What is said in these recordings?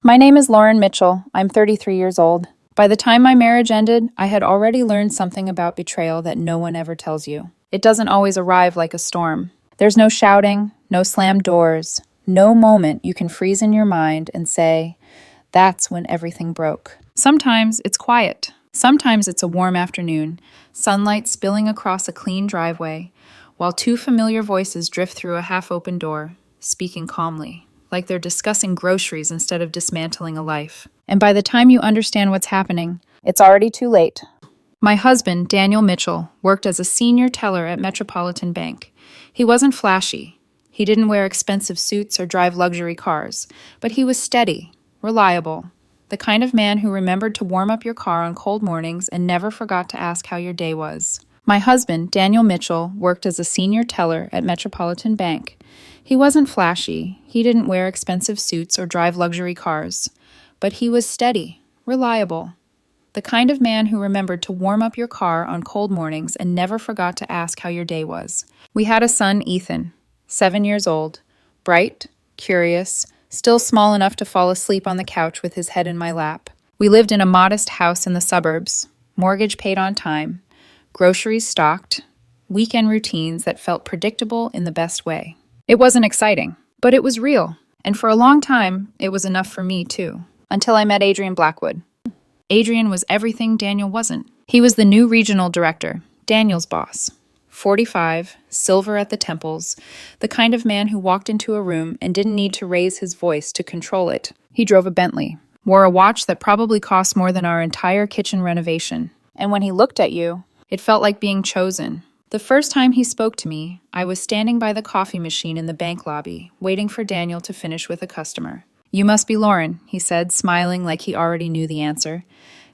My name is Lauren Mitchell. I'm 33 years old. By the time my marriage ended, I had already learned something about betrayal that no one ever tells you. It doesn't always arrive like a storm. There's no shouting, no slammed doors, no moment you can freeze in your mind and say, that's when everything broke. Sometimes it's quiet. Sometimes it's a warm afternoon, sunlight spilling across a clean driveway, while two familiar voices drift through a half-open door, speaking calmly, like they're discussing groceries instead of dismantling a life. And by the time you understand what's happening, it's already too late. My husband, Daniel Mitchell, worked as a senior teller at Metropolitan Bank. He wasn't flashy. He didn't wear expensive suits or drive luxury cars, but he was steady, reliable, the kind of man who remembered to warm up your car on cold mornings and never forgot to ask how your day was. My husband, Daniel Mitchell, worked as a senior teller at Metropolitan Bank. He wasn't flashy. He didn't wear expensive suits or drive luxury cars, but he was steady, reliable, the kind of man who remembered to warm up your car on cold mornings and never forgot to ask how your day was. We had a son, Ethan, 7 years old, bright, curious, still small enough to fall asleep on the couch with his head in my lap. We lived in a modest house in the suburbs, mortgage paid on time, groceries stocked, weekend routines that felt predictable in the best way. It wasn't exciting, but it was real, and for a long time, it was enough for me too, until I met Adrian Blackwood. Adrian was everything Daniel wasn't. He was the new regional director, Daniel's boss. 45, silver at the temples, the kind of man who walked into a room and didn't need to raise his voice to control it. He drove a Bentley, wore a watch that probably cost more than our entire kitchen renovation. And when he looked at you, it felt like being chosen. The first time he spoke to me, I was standing by the coffee machine in the bank lobby, waiting for Daniel to finish with a customer. "You must be Lauren," he said, smiling like he already knew the answer.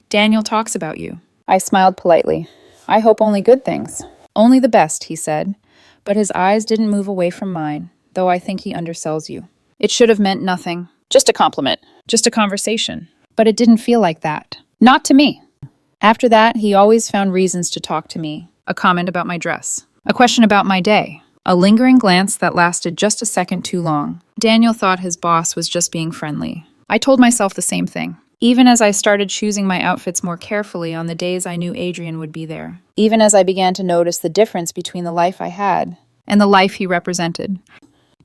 "Daniel talks about you." I smiled politely. "I hope only good things." "Only the best," he said, but his eyes didn't move away from mine, though I think he undersells you. It should have meant nothing. Just a compliment. Just a conversation. But it didn't feel like that. Not to me. After that, he always found reasons to talk to me. A comment about my dress. A question about my day. A lingering glance that lasted just a second too long. Daniel thought his boss was just being friendly. I told myself the same thing. Even as I started choosing my outfits more carefully on the days I knew Adrian would be there. Even as I began to notice the difference between the life I had and the life he represented.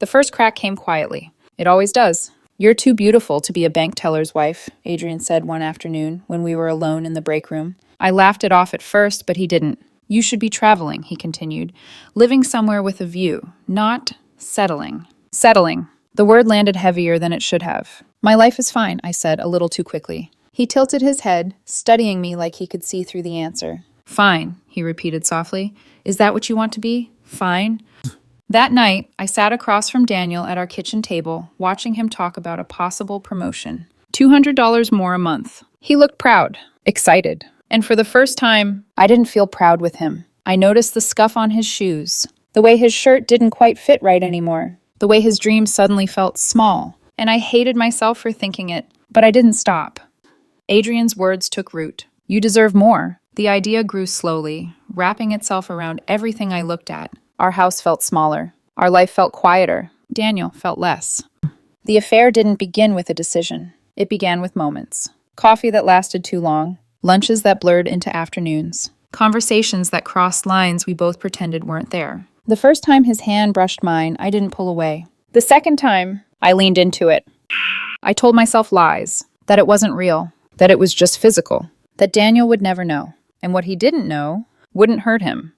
The first crack came quietly. It always does. "You're too beautiful to be a bank teller's wife," Adrian said one afternoon when we were alone in the break room. I laughed it off at first, but he didn't. "You should be traveling," he continued. "Living somewhere with a view, not settling." Settling. The word landed heavier than it should have. "My life is fine," I said, a little too quickly. He tilted his head, studying me like he could see through the answer. "Fine," he repeated softly. "Is that what you want to be? Fine?" That night, I sat across from Daniel at our kitchen table, watching him talk about a possible promotion. $200 more a month. He looked proud, excited. And for the first time, I didn't feel proud with him. I noticed the scuff on his shoes, the way his shirt didn't quite fit right anymore, the way his dreams suddenly felt small, and I hated myself for thinking it, but I didn't stop. Adrian's words took root. "You deserve more." The idea grew slowly, wrapping itself around everything I looked at. Our house felt smaller. Our life felt quieter. Daniel felt less. The affair didn't begin with a decision. It began with moments. Coffee that lasted too long. Lunches that blurred into afternoons. Conversations that crossed lines we both pretended weren't there. The first time his hand brushed mine, I didn't pull away. The second time, I leaned into it. I told myself lies. That it wasn't real. That it was just physical. That Daniel would never know. And what he didn't know wouldn't hurt him.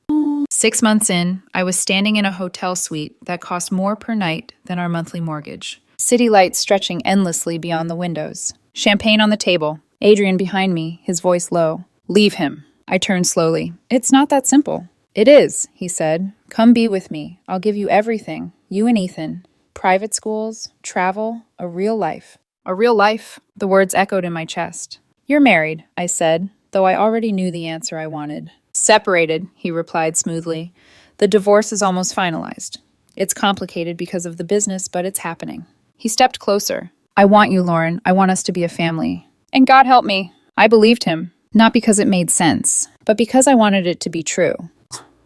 6 months in, I was standing in a hotel suite that cost more per night than our monthly mortgage. City lights stretching endlessly beyond the windows. Champagne on the table. Adrian behind me, his voice low. "Leave him." I turned slowly. "It's not that simple." "It is," he said. "Come be with me. I'll give you everything. You and Ethan. Private schools, travel, a real life." A real life? The words echoed in my chest. "You're married," I said, though I already knew the answer I wanted. "Separated," he replied smoothly. "The divorce is almost finalized. It's complicated because of the business, but it's happening." He stepped closer. "I want you, Lauren. I want us to be a family." And God help me, I believed him. Not because it made sense, but because I wanted it to be true.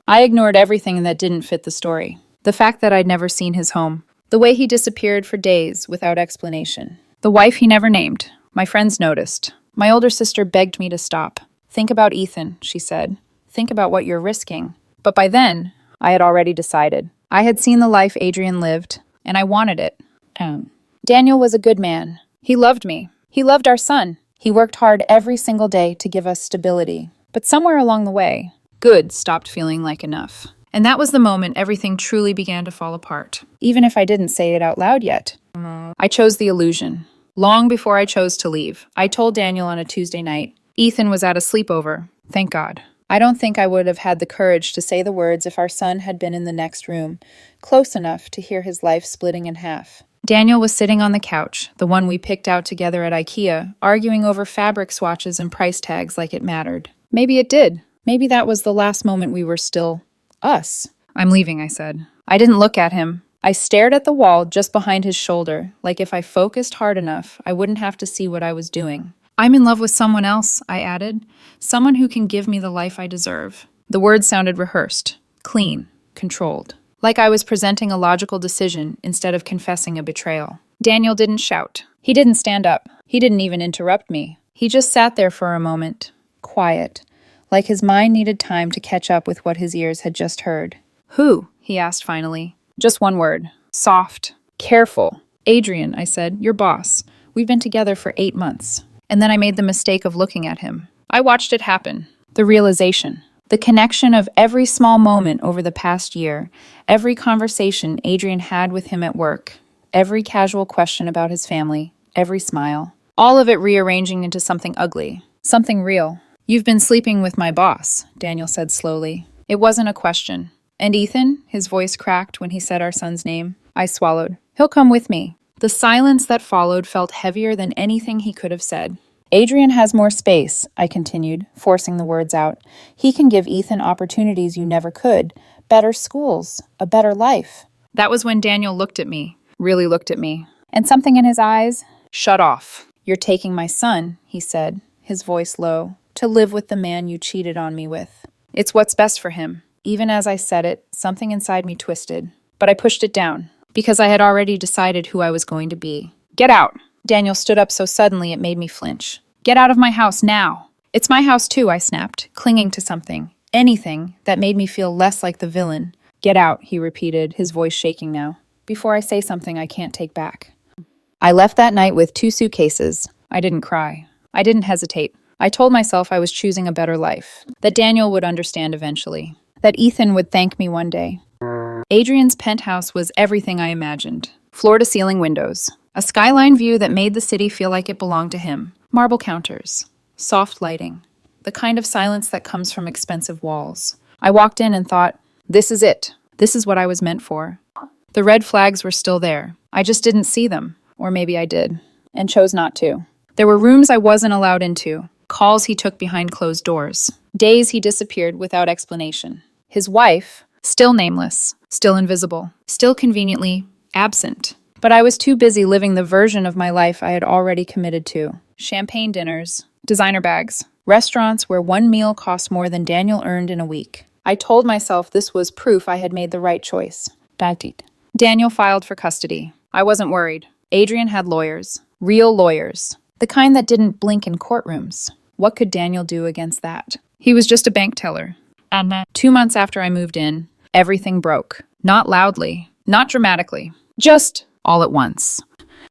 I ignored everything that didn't fit the story. The fact that I'd never seen his home. The way he disappeared for days without explanation. The wife he never named. My friends noticed. My older sister begged me to stop. Think about Ethan, she said. Think about what you're risking. But by then, I had already decided. I had seen the life Adrian lived, and I wanted it. Daniel was a good man. He loved me. He loved our son. He worked hard every single day to give us stability. But somewhere along the way, good stopped feeling like enough. And that was the moment everything truly began to fall apart. Even if I didn't say it out loud yet. I chose the illusion. Long before I chose to leave, I told Daniel on a Tuesday night. Ethan was at a sleepover. Thank God. I don't think I would have had the courage to say the words if our son had been in the next room, close enough to hear his life splitting in half. Daniel was sitting on the couch, the one we picked out together at IKEA, arguing over fabric swatches and price tags like it mattered. Maybe it did. Maybe that was the last moment we were still us. I'm leaving, I said. I didn't look at him. I stared at the wall just behind his shoulder, like if I focused hard enough, I wouldn't have to see what I was doing. I'm in love with someone else, I added. Someone who can give me the life I deserve. The words sounded rehearsed, clean, controlled. Like I was presenting a logical decision instead of confessing a betrayal. Daniel didn't shout. He didn't stand up. He didn't even interrupt me. He just sat there for a moment, quiet, like his mind needed time to catch up with what his ears had just heard. Who? He asked finally. Just one word. Soft. Careful. Adrian, I said, your boss. We've been together for 8 months. And then I made the mistake of looking at him. I watched it happen. The realization. The connection of every small moment over the past year, every conversation Adrian had with him at work, every casual question about his family, every smile. All of it rearranging into something ugly, something real. You've been sleeping with my boss, Daniel said slowly. It wasn't a question. And Ethan? His voice cracked when he said our son's name. I swallowed. He'll come with me. The silence that followed felt heavier than anything he could have said. Adrian has more space, I continued, forcing the words out. He can give Ethan opportunities you never could. Better schools, a better life. That was when Daniel looked at me, really looked at me. And something in his eyes, shut off. You're taking my son, he said, his voice low, to live with the man you cheated on me with. It's what's best for him. Even as I said it, something inside me twisted. But I pushed it down, because I had already decided who I was going to be. Get out! Daniel stood up so suddenly it made me flinch. Get out of my house now! It's my house too, I snapped, clinging to something. Anything that made me feel less like the villain. Get out, he repeated, his voice shaking now. Before I say something I can't take back. I left that night with 2 suitcases. I didn't cry. I didn't hesitate. I told myself I was choosing a better life. That Daniel would understand eventually. That Ethan would thank me one day. Adrian's penthouse was everything I imagined. Floor-to-ceiling windows. A skyline view that made the city feel like it belonged to him. Marble counters. Soft lighting. The kind of silence that comes from expensive walls. I walked in and thought, this is it. This is what I was meant for. The red flags were still there. I just didn't see them. Or maybe I did. And chose not to. There were rooms I wasn't allowed into. Calls he took behind closed doors. Days he disappeared without explanation. His wife, still nameless, still invisible, still conveniently absent. But I was too busy living the version of my life I had already committed to. Champagne dinners, designer bags, restaurants where one meal cost more than Daniel earned in a week. I told myself this was proof I had made the right choice. Daniel filed for custody. I wasn't worried. Adrian had lawyers. Real lawyers. The kind that didn't blink in courtrooms. What could Daniel do against that? He was just a bank teller. And 2 months after I moved in, everything broke. Not loudly, not dramatically, just all at once.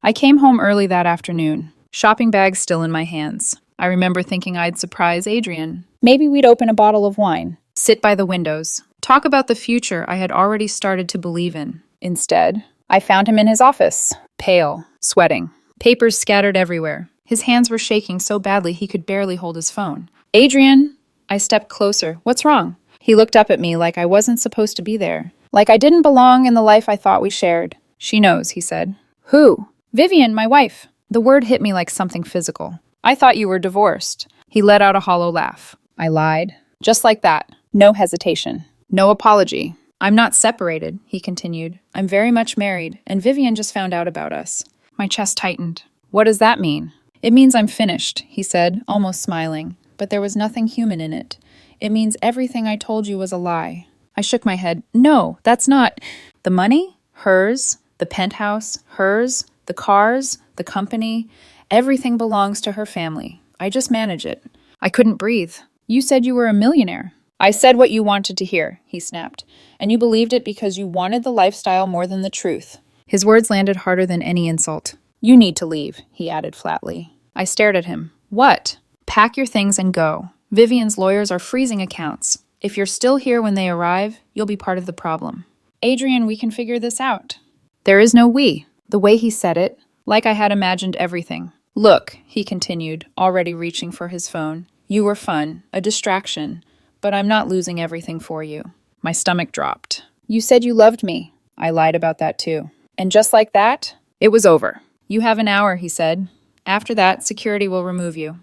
I came home early that afternoon, shopping bags still in my hands. I remember thinking I'd surprise Adrian. Maybe we'd open a bottle of wine, sit by the windows, talk about the future I had already started to believe in. Instead, I found him in his office, pale, sweating, papers scattered everywhere. His hands were shaking so badly he could barely hold his phone. Adrian! I stepped closer. What's wrong? He looked up at me like I wasn't supposed to be there. Like I didn't belong in the life I thought we shared. She knows, he said. Who? Vivian, my wife. The word hit me like something physical. I thought you were divorced. He let out a hollow laugh. I lied. Just like that. No hesitation. No apology. I'm not separated, he continued. I'm very much married, and Vivian just found out about us. My chest tightened. What does that mean? It means I'm finished, he said, almost smiling. But there was nothing human in it. It means everything I told you was a lie. I shook my head. No, that's not. The money? Hers. The penthouse? Hers. The cars, the company, everything belongs to her family. I just manage it. I couldn't breathe. You said you were a millionaire. I said what you wanted to hear, he snapped, and you believed it because you wanted the lifestyle more than the truth. His words landed harder than any insult. You need to leave, he added flatly. I stared at him. What? Pack your things and go. Vivian's lawyers are freezing accounts. If you're still here when they arrive, you'll be part of the problem. Adrian, we can figure this out. There is no we. The way he said it, like I had imagined everything. Look, he continued, already reaching for his phone. You were fun, a distraction, but I'm not losing everything for you. My stomach dropped. You said you loved me. I lied about that too. And just like that, it was over. You have an hour, he said. After that, security will remove you.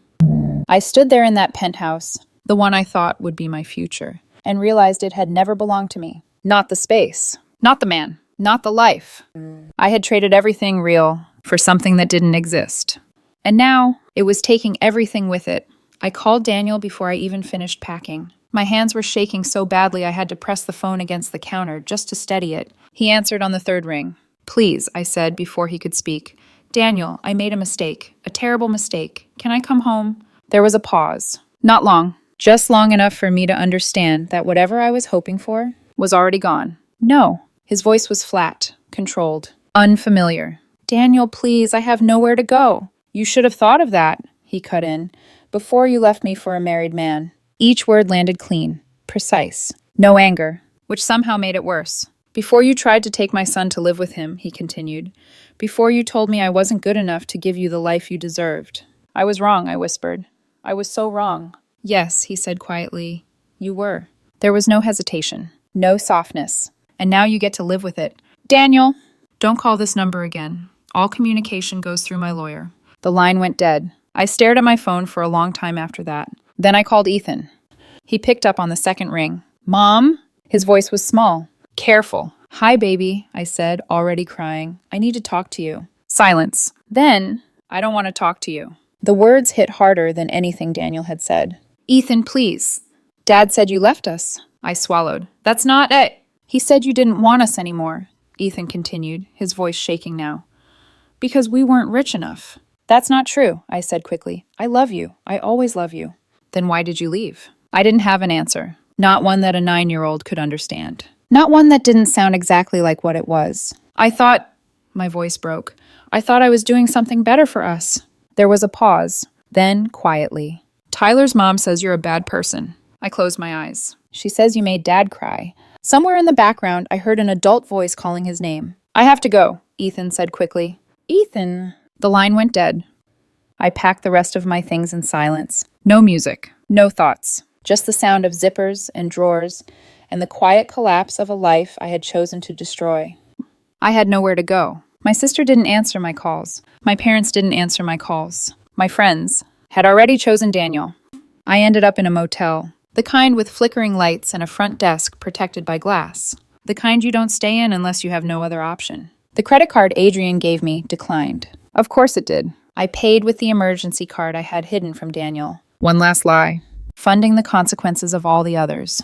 I stood there in that penthouse, the one I thought would be my future, and realized it had never belonged to me. Not the space, not the man, not the life. I had traded everything real for something that didn't exist. And now, it was taking everything with it. I called Daniel before I even finished packing. My hands were shaking so badly I had to press the phone against the counter just to steady it. He answered on the third ring. Please, I said before he could speak. Daniel, I made a mistake, a terrible mistake. Can I come home? There was a pause. Not long, just long enough for me to understand that whatever I was hoping for was already gone. No. His voice was flat, controlled, unfamiliar. Daniel, please, I have nowhere to go. You should have thought of that, he cut in, before you left me for a married man. Each word landed clean, precise. No anger, which somehow made it worse. Before you tried to take my son to live with him, he continued. Before you told me I wasn't good enough to give you the life you deserved. I was wrong, I whispered. I was so wrong. Yes, he said quietly. You were. There was no hesitation, no softness. And now you get to live with it. Daniel! Don't call this number again. All communication goes through my lawyer. The line went dead. I stared at my phone for a long time after that. Then I called Ethan. He picked up on the second ring. Mom? His voice was small. Careful. Hi, baby, I said, already crying. I need to talk to you. Silence. Then, I don't want to talk to you. The words hit harder than anything Daniel had said. Ethan, please. Dad said you left us. I swallowed. That's not it. He said you didn't want us anymore, Ethan continued, his voice shaking now. Because we weren't rich enough. That's not true, I said quickly. I love you. I always love you. Then why did you leave? I didn't have an answer. Not one that a 9-year-old could understand. Not one that didn't sound exactly like what it was. I thought, my voice broke, I thought I was doing something better for us. There was a pause. Then, quietly, Tyler's mom says you're a bad person. I closed my eyes. She says you made Dad cry. Somewhere in the background, I heard an adult voice calling his name. I have to go, Ethan said quickly. Ethan. The line went dead. I packed the rest of my things in silence. No music, no thoughts, just the sound of zippers and drawers and the quiet collapse of a life I had chosen to destroy. I had nowhere to go. My sister didn't answer my calls. My parents didn't answer my calls. My friends had already chosen Daniel. I ended up in a motel, the kind with flickering lights and a front desk protected by glass, the kind you don't stay in unless you have no other option. The credit card Adrian gave me declined. Of course it did. I paid with the emergency card I had hidden from Daniel. One last lie, funding the consequences of all the others.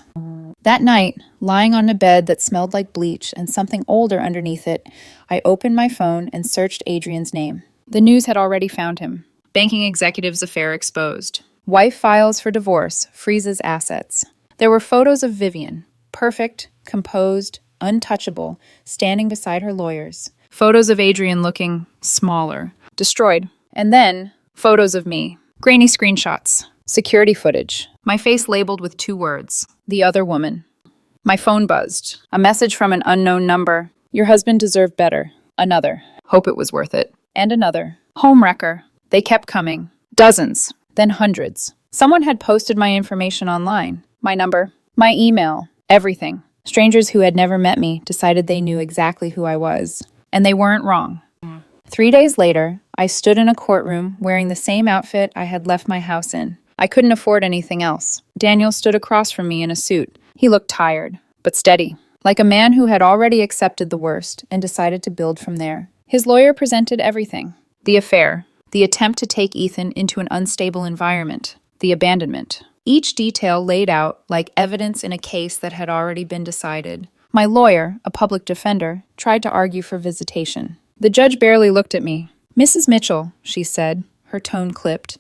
That night, lying on a bed that smelled like bleach and something older underneath it, I opened my phone and searched Adrian's name. The news had already found him. Banking executive's affair exposed. Wife files for divorce, freezes assets. There were photos of Vivian, perfect, composed, untouchable, standing beside her lawyers. Photos of Adrian looking smaller, destroyed. And then, photos of me. Grainy screenshots. Security footage. My face labeled with 2 words. The other woman. My phone buzzed. A message from an unknown number. Your husband deserved better. Another. Hope it was worth it. And another. Homewrecker. They kept coming. Dozens. Then hundreds. Someone had posted my information online. My number. My email. Everything. Strangers who had never met me decided they knew exactly who I was. And they weren't wrong. 3 days later, I stood in a courtroom wearing the same outfit I had left my house in. I couldn't afford anything else. Daniel stood across from me in a suit. He looked tired, but steady, like a man who had already accepted the worst and decided to build from there. His lawyer presented everything. The affair, the attempt to take Ethan into an unstable environment, the abandonment. Each detail laid out like evidence in a case that had already been decided. My lawyer, a public defender, tried to argue for visitation. The judge barely looked at me. "Mrs. Mitchell," she said, her tone clipped,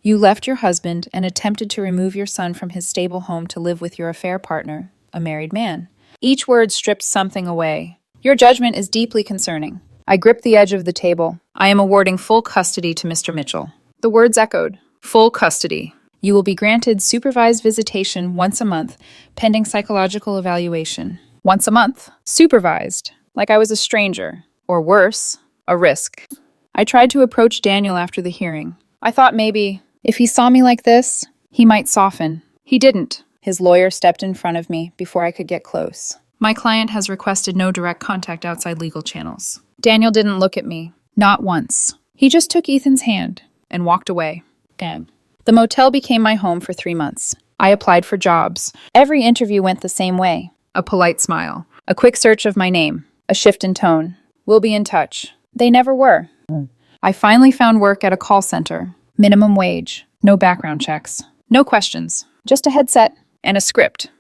"you left your husband and attempted to remove your son from his stable home to live with your affair partner, a married man." Each word stripped something away. "Your judgment is deeply concerning." I gripped the edge of the table. "I am awarding full custody to Mr. Mitchell." The words echoed. "Full custody. You will be granted supervised visitation once a month, pending psychological evaluation." Once a month. Supervised. Like I was a stranger. Or worse, a risk. I tried to approach Daniel after the hearing. I thought maybe, if he saw me like this, he might soften. He didn't. His lawyer stepped in front of me before I could get close. "My client has requested no direct contact outside legal channels." Daniel didn't look at me. Not once. He just took Ethan's hand and walked away. Damn. The motel became my home for 3 months. I applied for jobs. Every interview went the same way. A polite smile. A quick search of my name. A shift in tone. "We'll be in touch." They never were. I finally found work at a call center. Minimum wage. No background checks. No questions. Just a headset and a script.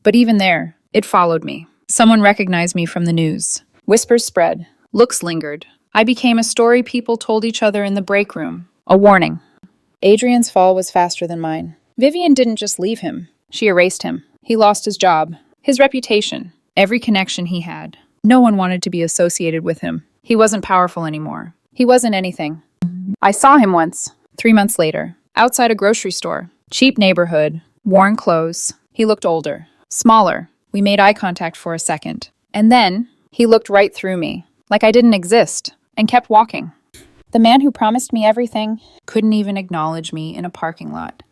But even there, it followed me. Someone recognized me from the news. Whispers spread. Looks lingered. I became a story people told each other in the break room. A warning. Adrian's fall was faster than mine. Vivian didn't just leave him. She erased him. He lost his job, his reputation, every connection he had. No one wanted to be associated with him. He wasn't powerful anymore. He wasn't anything. I saw him once, 3 months later, outside a grocery store. Cheap neighborhood, worn clothes. He looked older, smaller. We made eye contact for a second. And then, he looked right through me, like I didn't exist, and kept walking. The man who promised me everything couldn't even acknowledge me in a parking lot.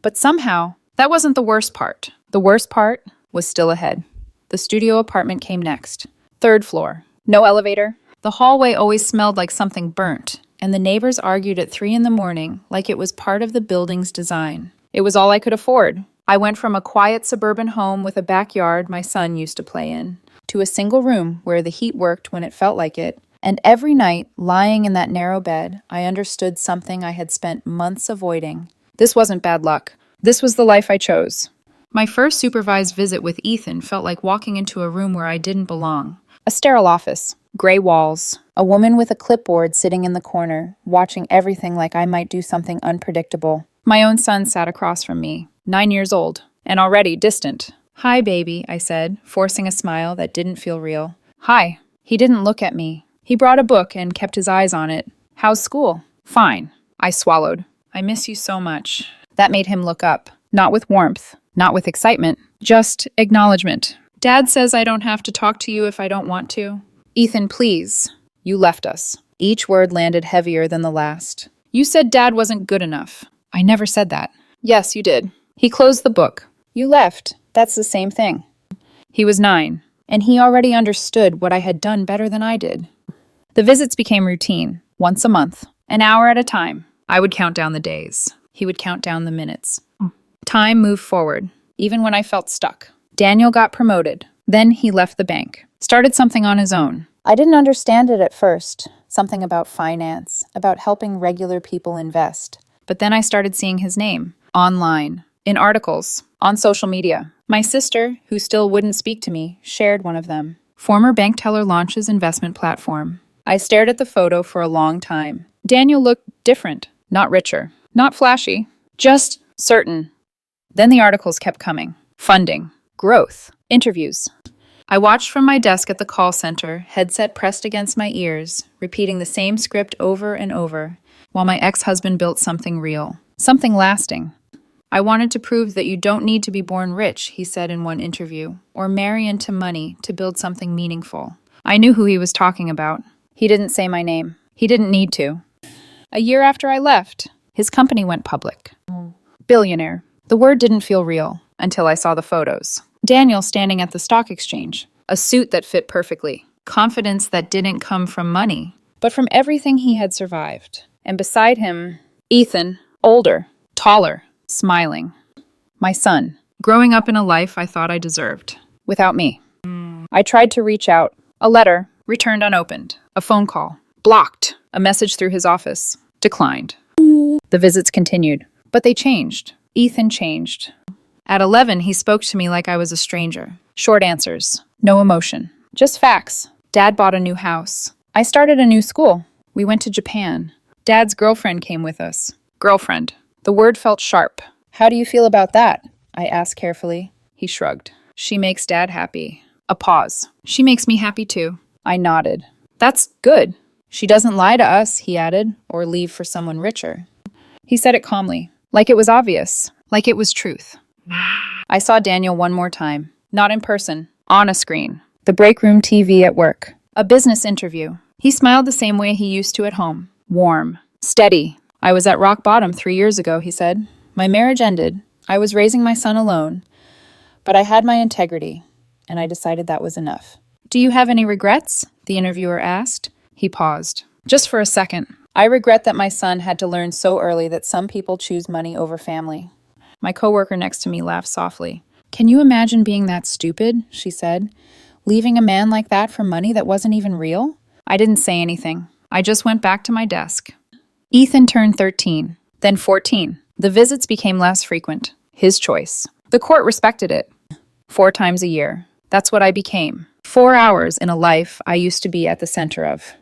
But somehow, that wasn't the worst part. The worst part was still ahead. The studio apartment came next. 3rd floor. No elevator. The hallway always smelled like something burnt, and the neighbors argued at 3 in the morning like it was part of the building's design. It was all I could afford. I went from a quiet suburban home with a backyard my son used to play in, to a single room where the heat worked when it felt like it. And every night, lying in that narrow bed, I understood something I had spent months avoiding. This wasn't bad luck. This was the life I chose. My first supervised visit with Ethan felt like walking into a room where I didn't belong. A sterile office, gray walls, a woman with a clipboard sitting in the corner, watching everything like I might do something unpredictable. My own son sat across from me, 9 years old, and already distant. "Hi, baby," I said, forcing a smile that didn't feel real. "Hi." He didn't look at me. He brought a book and kept his eyes on it. "How's school?" "Fine." I swallowed. "I miss you so much." That made him look up. Not with warmth, not with excitement, just acknowledgement. "Dad says I don't have to talk to you if I don't want to." "Ethan, please." "You left us." Each word landed heavier than the last. "You said Dad wasn't good enough." "I never said that." "Yes, you did." He closed the book. "You left. That's the same thing." He was 9, and he already understood what I had done better than I did. The visits became routine, once a month, an hour at a time. I would count down the days. He would count down the minutes. Time moved forward, even when I felt stuck. Daniel got promoted. Then he left the bank, started something on his own. I didn't understand it at first, something about finance, about helping regular people invest. But then I started seeing his name, online, in articles, on social media. My sister, who still wouldn't speak to me, shared one of them. Former bank teller launches investment platform. I stared at the photo for a long time. Daniel looked different, not richer, not flashy, just certain. Then the articles kept coming. Funding, growth, interviews. I watched from my desk at the call center, headset pressed against my ears, repeating the same script over and over, while my ex-husband built something real, something lasting. "I wanted to prove that you don't need to be born rich," he said in one interview, "or marry into money to build something meaningful." I knew who he was talking about. He didn't say my name. He didn't need to. A year after I left, his company went public. Billionaire. The word didn't feel real until I saw the photos. Daniel standing at the stock exchange. A suit that fit perfectly. Confidence that didn't come from money, but from everything he had survived. And beside him, Ethan, older, taller, smiling. My son, growing up in a life I thought I deserved. Without me. I tried to reach out. A letter, returned unopened. A phone call, blocked. A message through his office, declined. The visits continued, but they changed. Ethan changed. At 11, he spoke to me like I was a stranger. Short answers, no emotion, just facts. Dad bought a new house. I started a new school. We went to Japan. Dad's girlfriend came with us. Girlfriend. The word felt sharp. How do you feel about that? I asked carefully. He shrugged. She makes Dad happy. A pause. She makes me happy too. I nodded. That's good. She doesn't lie to us, he added, or leave for someone richer. He said it calmly, like it was obvious, like it was truth. I saw Daniel one more time, not in person, on a screen. The break room TV at work. A business interview. He smiled the same way he used to at home. Warm. Steady. I was at rock bottom 3 years ago, he said. My marriage ended. I was raising my son alone. But I had my integrity, and I decided that was enough. Do you have any regrets? The interviewer asked. He paused. Just for a second. I regret that my son had to learn so early that some people choose money over family. My coworker next to me laughed softly. Can you imagine being that stupid? She said. Leaving a man like that for money that wasn't even real? I didn't say anything. I just went back to my desk. Ethan turned 13, then 14. The visits became less frequent. His choice. The court respected it. 4 times a year. That's what I became. 4 hours in a life I used to be at the center of.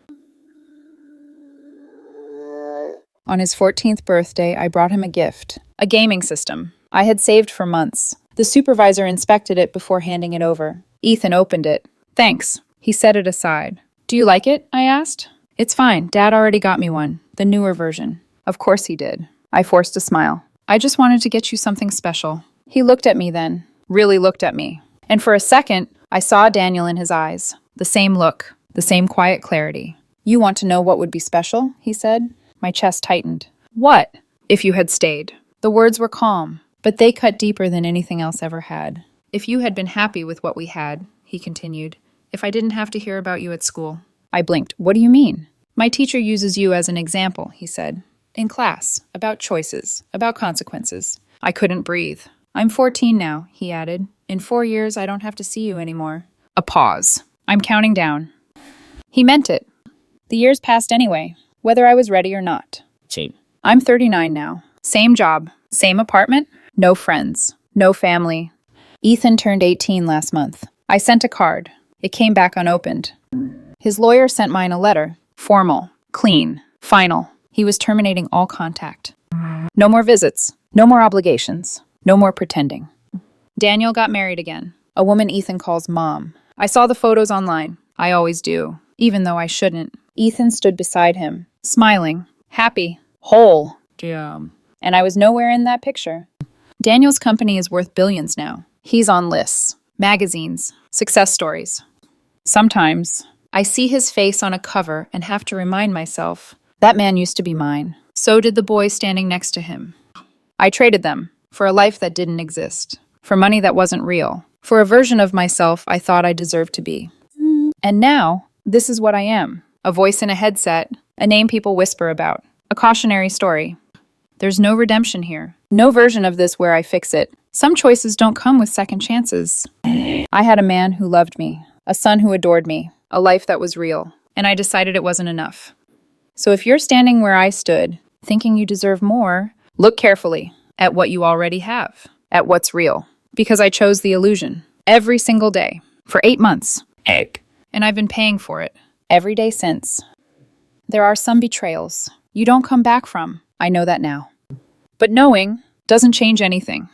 On his 14th birthday, I brought him a gift. A gaming system. I had saved for months. The supervisor inspected it before handing it over. Ethan opened it. Thanks. He set it aside. Do you like it? I asked. It's fine. Dad already got me one. The newer version. Of course he did. I forced a smile. I just wanted to get you something special. He looked at me then. Really looked at me. And for a second, I saw Daniel in his eyes. The same look. The same quiet clarity. You want to know what would be special? He said. My chest tightened. What? If you had stayed. The words were calm, but they cut deeper than anything else ever had. If you had been happy with what we had, he continued. If I didn't have to hear about you at school. I blinked. What do you mean? My teacher uses you as an example, he said. In class. About choices. About consequences. I couldn't breathe. I'm 14 now, he added. In 4 years, I don't have to see you anymore. A pause. I'm counting down. He meant it. The years passed anyway, whether I was ready or not. Cheap. I'm 39 now. Same job. Same apartment. No friends. No family. Ethan turned 18 last month. I sent a card. It came back unopened. His lawyer sent mine a letter. Formal. Clean. Final. He was terminating all contact. No more visits. No more obligations. No more pretending. Daniel got married again. A woman Ethan calls Mom. I saw the photos online. I always do. Even though I shouldn't. Ethan stood beside him. Smiling. Happy. Whole. Damn. And I was nowhere in that picture. Daniel's company is worth billions now. He's on lists. Magazines. Success stories. Sometimes, I see his face on a cover and have to remind myself, that man used to be mine. So did the boy standing next to him. I traded them for a life that didn't exist, for money that wasn't real, for a version of myself I thought I deserved to be. And now, this is what I am. A voice in a headset, a name people whisper about, a cautionary story. There's no redemption here. No version of this where I fix it. Some choices don't come with second chances. I had a man who loved me, a son who adored me, a life that was real, and I decided it wasn't enough. So if you're standing where I stood, thinking you deserve more, look carefully at what you already have, at what's real. Because I chose the illusion, every single day, for 8 months. Egg. And I've been paying for it, every day since. There are some betrayals you don't come back from. I know that now. But knowing doesn't change anything.